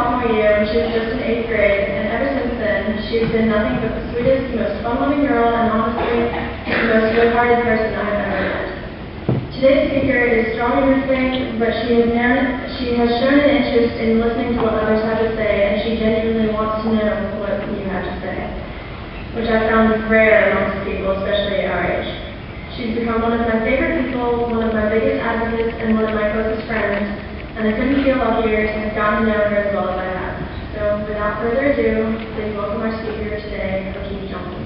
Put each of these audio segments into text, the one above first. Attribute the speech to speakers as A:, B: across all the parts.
A: sophomore year when she was just in 8th grade, and ever since then, she's been nothing but the sweetest, most fun-loving girl, and honestly, the most good-hearted person I have ever met. Today's speaker is strong in her faith, but she has shown an interest in listening to what others have to say, and she genuinely wants to know what you have to say, which I found rare amongst people, especially at our age. She's become one of my favorite people, one of my biggest advocates, and one of my closest friends, and I couldn't feel luckier to have gotten to know her as well as I have. So, without further ado, please welcome our speaker today, O'Keefe Johnson.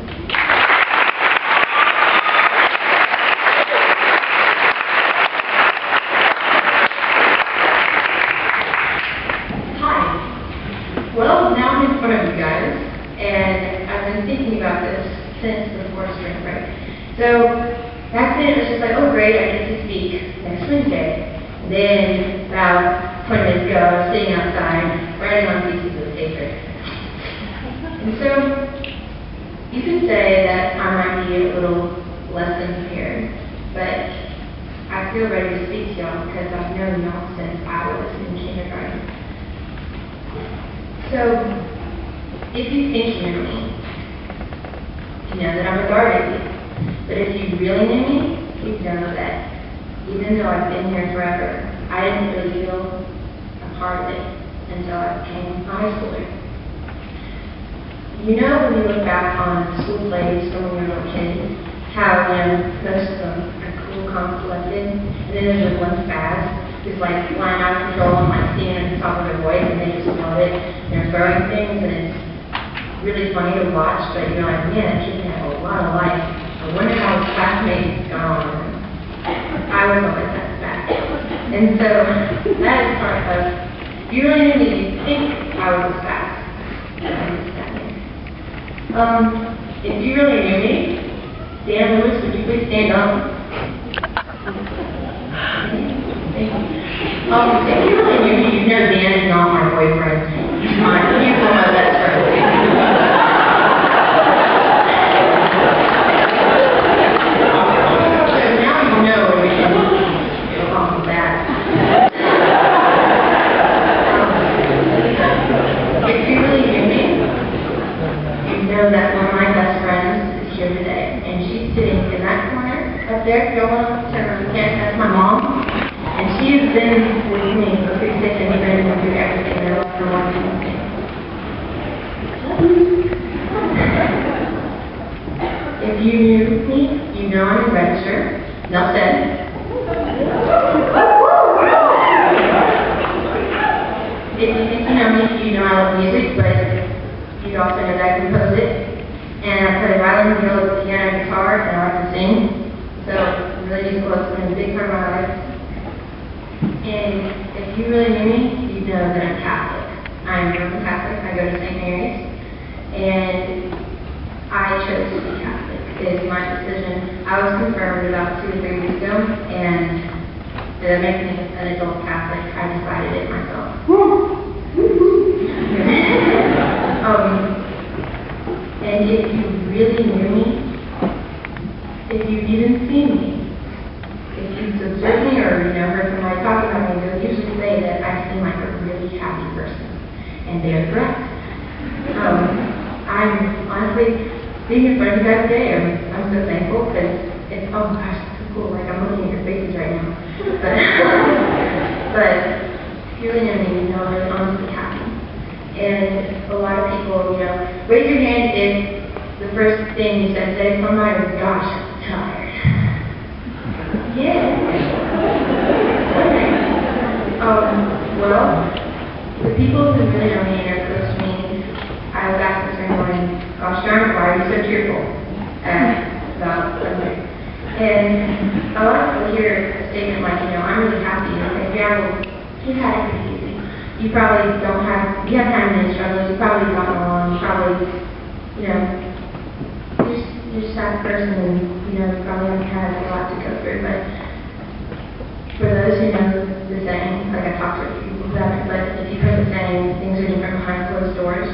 B: Hi. Well, now I'm in front of you guys, and I've been thinking about this since before spring break. So, back then it was just like, oh great, I get to speak next Wednesday. Then, about 20 minutes ago, I was sitting outside, writing on pieces of paper. And so, you could say that I might be a little less than prepared, but I feel ready to speak to y'all because I've known y'all since I was in kindergarten. So, if you think you know me, you know that I'm regarded you. But if you really knew me, you'd know that even though I've been here forever, I didn't really feel a part of it until I became a high schooler. You know, when you look back on school plays from when you were a kid, how, most of them are cool, calm, collected, and then there's this one spaz who's like flying out of control and like singing at the top of their voice, and they just know it, and they're throwing things, and it's really funny to watch, but you're like, man, that kid had a lot of life. I wonder how his classmates got on with him. I was always that back. And so, that is part of, you really knew me, you'd think I was fast. If you really knew me, Dan Lewis, would you please stand up? Thank you. If you really knew me, you'd know Dan is not my boyfriend. He's one of my best friends. That one of my best friends is here today, and she's sitting in that corner up there. If y'all want to turn around, that's my mom, and she has been with me through thick and thin and through everything that I've ever wanted to see. If you knew me, you know I'm a register. Enough said. If you think you know me, you know I love music, but you also know that I compose it, and I play violin, viola, piano, and guitar, and I like to sing. So religious books have been a big part of my life. And if you really knew me, you'd know that I'm Catholic. I'm Roman Catholic. I go to St. Mary's, and I chose to be Catholic. It is my decision. I was confirmed about 2 or 3 weeks ago, and that makes me an adult Catholic. I decided it myself. And if you really knew me, if you've even seen me, if you've observed me or heard somebody talking about me, they'll usually say that I seem like a really happy person, and they're correct. I'm honestly being in front of you guys today. I'm so thankful because it's oh gosh, it's so cool. Like I'm looking at your faces right now, but if you really know me, you know I'm honestly happy. And a lot of people, raise your hand if the first thing you said today to somebody was, gosh, I'm tired. Yeah. Okay. Well, the people who really know me and are close to me, I was asked this morning, gosh darn, why are you so cheerful? About Sunday. And a lot of people hear a statement like, I'm really happy. And say, yeah, well, you've had it pretty easy. You probably don't have, you haven't had any struggles, you probably got along, you probably, you're just that person and, you probably haven't had a lot to go through. But for those who know the saying, like I talked to a few people about it, but if you've heard the saying, things are different behind closed doors,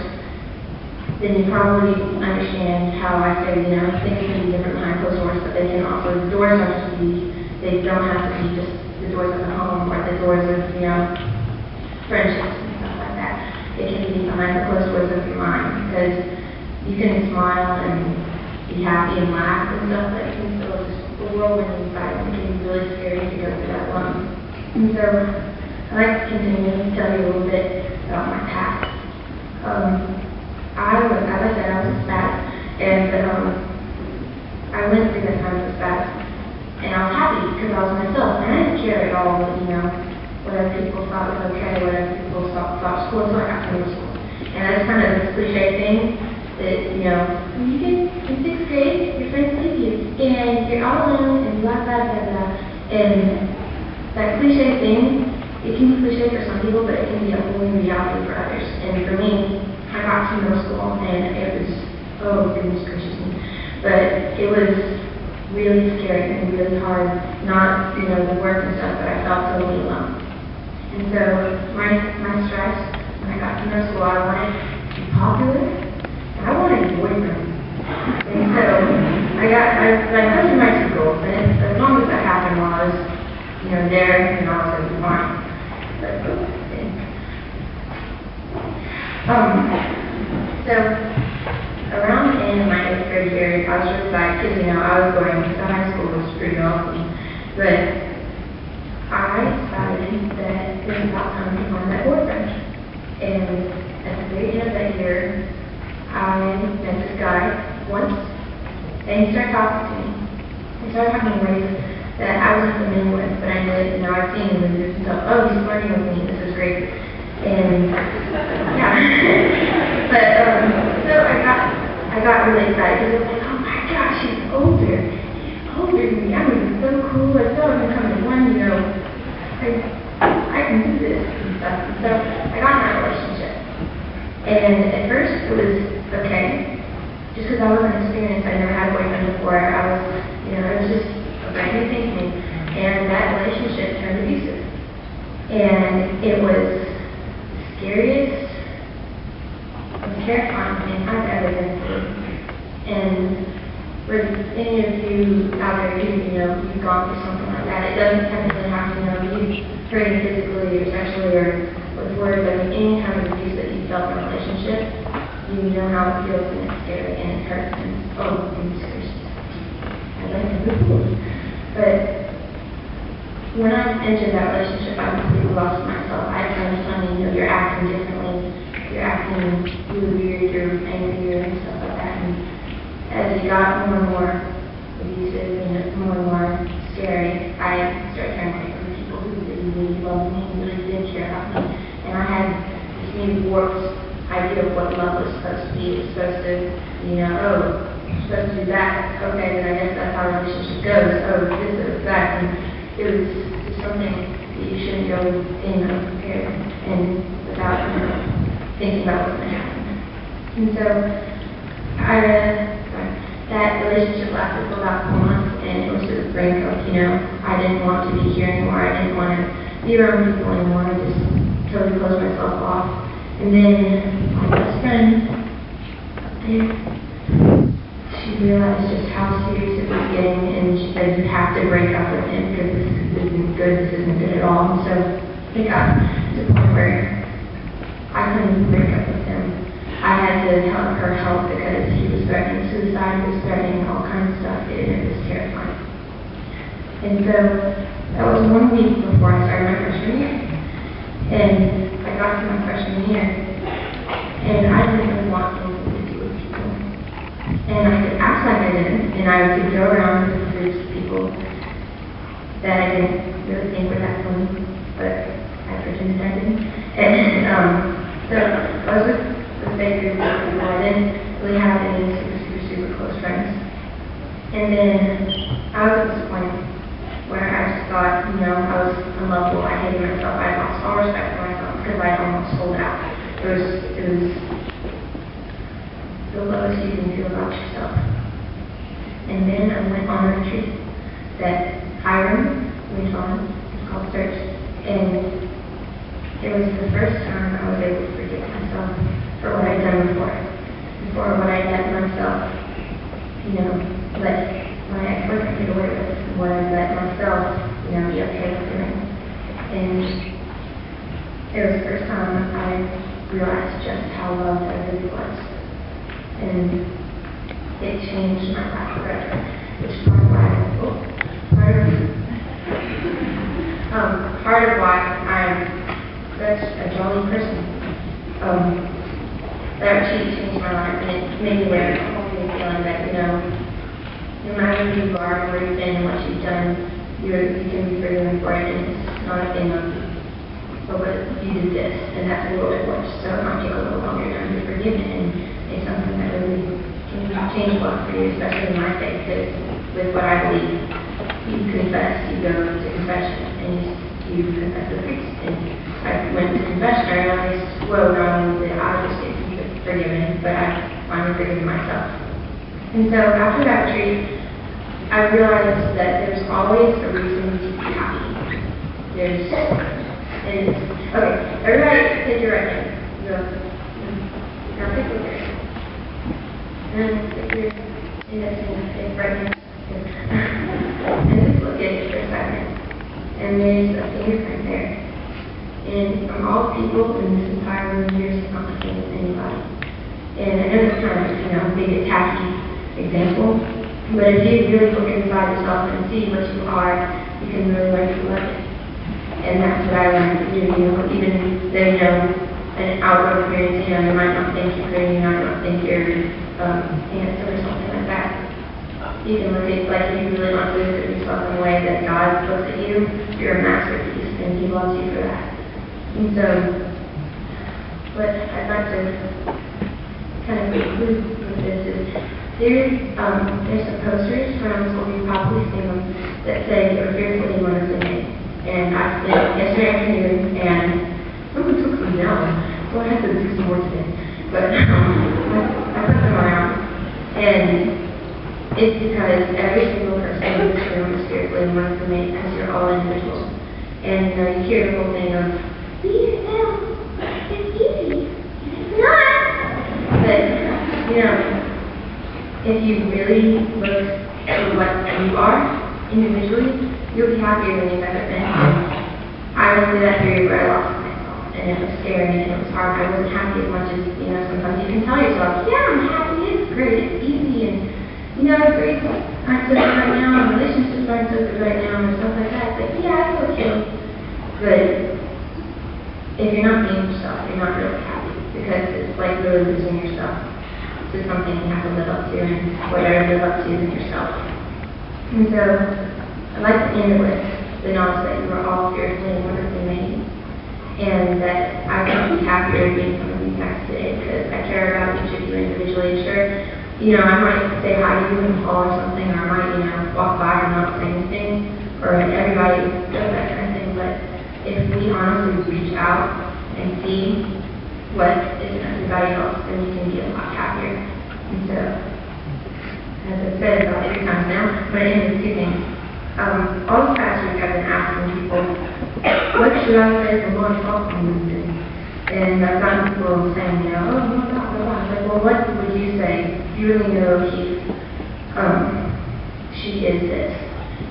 B: then you probably understand how I say, things can be different behind closed doors, but they can also, the doors don't have to be, they don't have to be just the doors of the home or the doors of, friendships and stuff like that. it can be behind the closed doors of your mind, because you can smile and be happy and laugh and stuff, but it can still just the whirlwind inside, and it can be really scary to go through that alone. And so I'd like to continue to tell you a little bit about my past. As I said, I was a spat, and I went through that time as a spat, and I was happy because I was myself, and I didn't care at all what, whatever people thought was okay, whatever people thought school, so I got to school. And that's kind of this cliche thing that, when you get in 6th grade, your friends leave you, and you're all alone, and blah, blah, blah, blah. And that cliche thing, it can be cliche for some people, but it can be a whole new reality for others. And for me, I got to middle school, and it was, oh goodness gracious me, but it was really scary and really hard, not, the work and stuff, but I felt totally alone. And so my stress, when I got to middle school, I wanted to be popular, and I wanted a boyfriend. And so I those are my two goals, and as long as that happened while I was, there, I was going to be fine. But, so around the end of my 8th grade year, I was really excited because, I was going to high school, which was pretty awesome. But I decided that it was about time to find that boyfriend. And at the very end of that year, I met this guy once, and he started talking to me. He started talking in ways that I wasn't familiar with, but I did, I'd seen him and thought, oh, he's flirting with me, this is great. And, yeah. But, so I got really excited, because I was like, oh my gosh, he's older. He's older than me. I mean, it's so cool. I feel like I'm becoming one, I can do this and stuff. And so I got in that relationship. And at first it was okay, just because I wasn't experienced. I never had a boyfriend before. I was, it was just a brand new thing to me. And that relationship turned abusive. And it was the scariest, terrifying thing I've ever been through. And for any of you out there who've gone through something like that, it doesn't technically have to be hurting physically or sexually or with words. I mean, any kind of abuse that you felt in a relationship, you know how it feels, and it's scary and it hurts, and oh, goodness gracious. I'd like to move forward. But when I entered that relationship, I completely lost myself. I started telling you're acting differently. You're acting really weird, you're angrier and stuff like that. And as it got more and more abusive and more and more scary, I started turning away from people who really loved me and really did care about me. And I had this new warped idea of what love was supposed to be. It was supposed to, oh, you're supposed to do that. Okay, then I guess that's how a relationship goes. Oh, this is that. And it was just something that you shouldn't go in unprepared and without, thinking about what's going to happen. And so, that relationship lasted for about 4 months, and it was to the brink of, I didn't want to be here anymore. I didn't want to be around people anymore. I just totally closed myself off. And then my best friend up there, she realized just how serious it was getting, and she said, you have to break up with him because this isn't good, this isn't good at all. And so it got to the point where I couldn't break up with him. I had to help her help because he was threatening suicide, he was threatening all kinds of stuff, and it was terrifying. And so that was 1 week before I started my freshman year. And I got to my freshman year, and I didn't really want anything to do with people. And I could act like I didn't, and I could go around with groups of people that I didn't really think were that funny, but I pretended I didn't. And so I was with a big group of people. I didn't really have any super close friends. And then I was at this point where I just thought, I was unlovable. I hated myself. I lost all respect for myself because I almost sold out. It was the lowest you can feel about yourself. And then I went on a retreat that Hiram went on. It's called Search. And it was the first time I was able to forgive myself for what I'd done before. For what I let myself, let my ex-boyfriend get away with, and what I let myself, be okay with doing. And it was the first time I realized just how loved I really was. And it changed my life forever, which is part of why I'm such a jolly person. That actually changed my life, and it made me aware of the feeling that, no matter who you are, where you've been, and what you've done, you can be forgiven for it, and it's not a thing of, oh, but you did this, and that's a little bit worse, so it might take a little longer time to be forgiven, and it's something that really can change a lot for you, especially in my faith, because with what I believe, you confess, you go to confession, and you confess the priest, and I went to confession, I realized, well, not only did I just get forgiven, but I finally forgiven myself. And so after that retreat, I realized that there's always a reason to be happy. Okay, everybody take your right hand. Now pick your right hand. And pick your index and right hand. And just look at it for a second. And there's a fingerprint there. And from all people in this entire room, yours is not the same as anybody. And I know it's kind of, a big tacky example, but if you really look inside yourself and see what you are, you can really learn to love it. And that's what I learned to do, even though, an outward appearance, you might not think you're pretty, you might not think you're handsome or something like that. You can look at, like, if you really want to look at yourself in a way that God looks at you, you're a masterpiece, and He loves you for that. And so, what I'd like to kind of conclude with this is, there's some posters around school, you've probably seen them, that say you're fearfully and wonderfully made. And I spent yesterday afternoon, and someone took them down, so I had to do some more today. But I put them around, and it's because every single person in this room is fearfully and wonderfully made, because you're all individuals. And you hear the whole thing of, be yourself, it's easy, it's not. But, if you really look at what you are individually, you'll be happier than you've ever been. I went through that period where I lost myself, and it was scary, and it was hard. I wasn't happy as much as, sometimes you can tell yourself, yeah, I'm happy, it's great, it's easy, and, grades aren't so good right now, and relationships aren't so good right now, and stuff like that. But, yeah, it's okay. But if you're not being yourself, you're not really happy, because it's like really losing yourself to something you have to live up to, and what you live up to is yourself. And so, I'd like to end with the knowledge that you are all fearfully and wonderfully made, and that I can be happier being some of you guys today, because I care about each of you individually. Sure, I might say hi to you in the hall or something, or I might, walk by and not say anything, or everybody does that kind of thing, but if we honestly reach out and see what is in everybody else, then we can be a lot happier. And so, as I've said about 3 times now, I'm going to end with 2 things. All the pastors have been asking people, what should I say for Lord Sophomore movement? And I've gotten people saying, oh, blah, blah, blah. Like, well, what would you say? You really know she is this.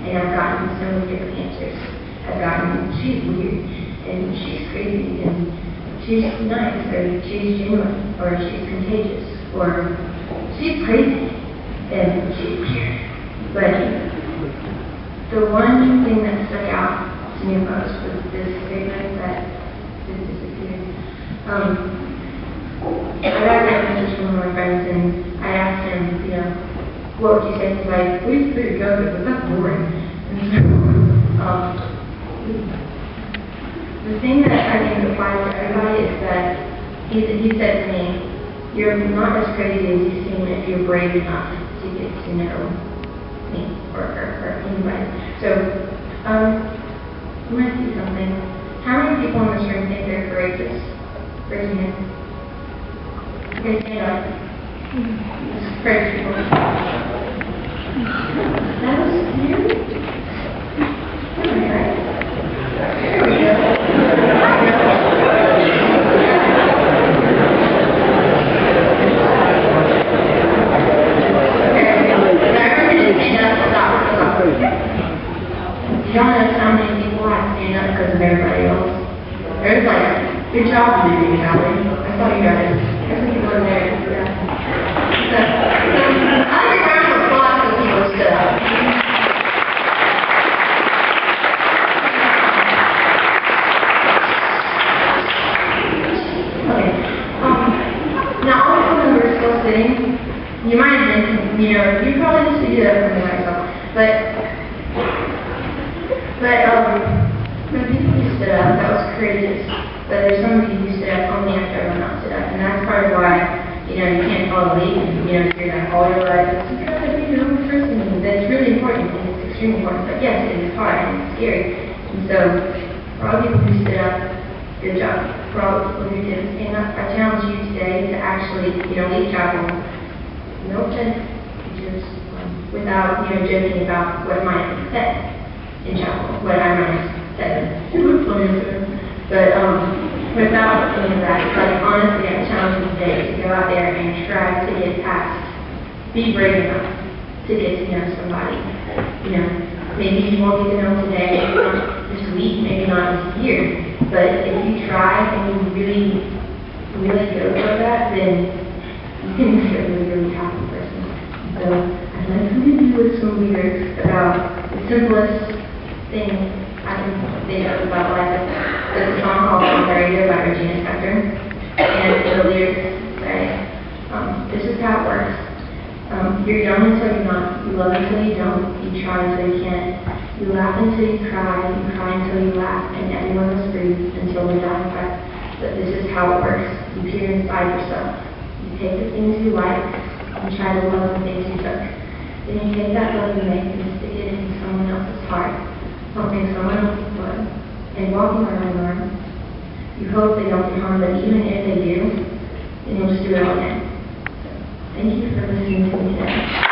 B: And I've gotten so many different answers. I've gotten, she's weird, and she's crazy, and she's nice, or she's genuine, or she's contagious, or she's crazy, and she's weird. But the one thing that stuck out to me most was this statement that just disappeared. I got a message from one of my friends, and I asked him, what would you say? He's like, we used to be together, but that's boring. And so, the thing that I think applies to everybody is that he said to me, you're not as crazy as you seem if you're brave enough to get to know me or anybody. So, I'm going to do something. How many people in this room think they're courageous? Raise your hand. Okay, stand up. Courageous people. That was you? Alright. There we go. Y'all notice how many people have to stand up because of everybody else? There's like a good job proud of you, Callie. I saw you guys. There's some people in there. Yeah. I think round of applause for the people who stood up. Okay. Now all the members are still sitting. You might have been, you probably just figured out something like yourself. But the people who stood up, that was courageous. But there's some of you who stood up only after everyone else stood up. And that's part of why, you can't follow the lead. If you're going to follow your life, it's because you're your own person. And that's really important, and it's extremely important. But yes, it is hard, and it's scary. And so, for all the people who stood up, good job. For all the people who didn't stand up, I challenge you today to actually, leave chapel. No offense, teachers, without, joking about what might have been said in chapel, what I might have said. But without any of that, honestly, I challenge you today to go out there and try to get past, be brave enough to get to know somebody. Maybe you won't get to know today, maybe not this week, maybe not this year, but if you try and you really, really go for that, then you can be a really, really happy person. So I'd like to leave you with some lyrics about the simplest thing I can think of about life. There's a song called "Counterfeit" by Regina Spektor, and the lyrics say, this is how it works. You're young until you're not, you love until you don't, you try until you can't, you laugh until you cry until you laugh, and everyone must breathe until they die apart. But this is how it works. You peer inside yourself. You take the things you like and try to love the things you took. Then you take that love you make and stick it into someone else's heart, pumping someone else's blood, and walking around and around. You hope they don't get harmed, but even if they do, then you'll just do it all again. So, thank you for listening to me today.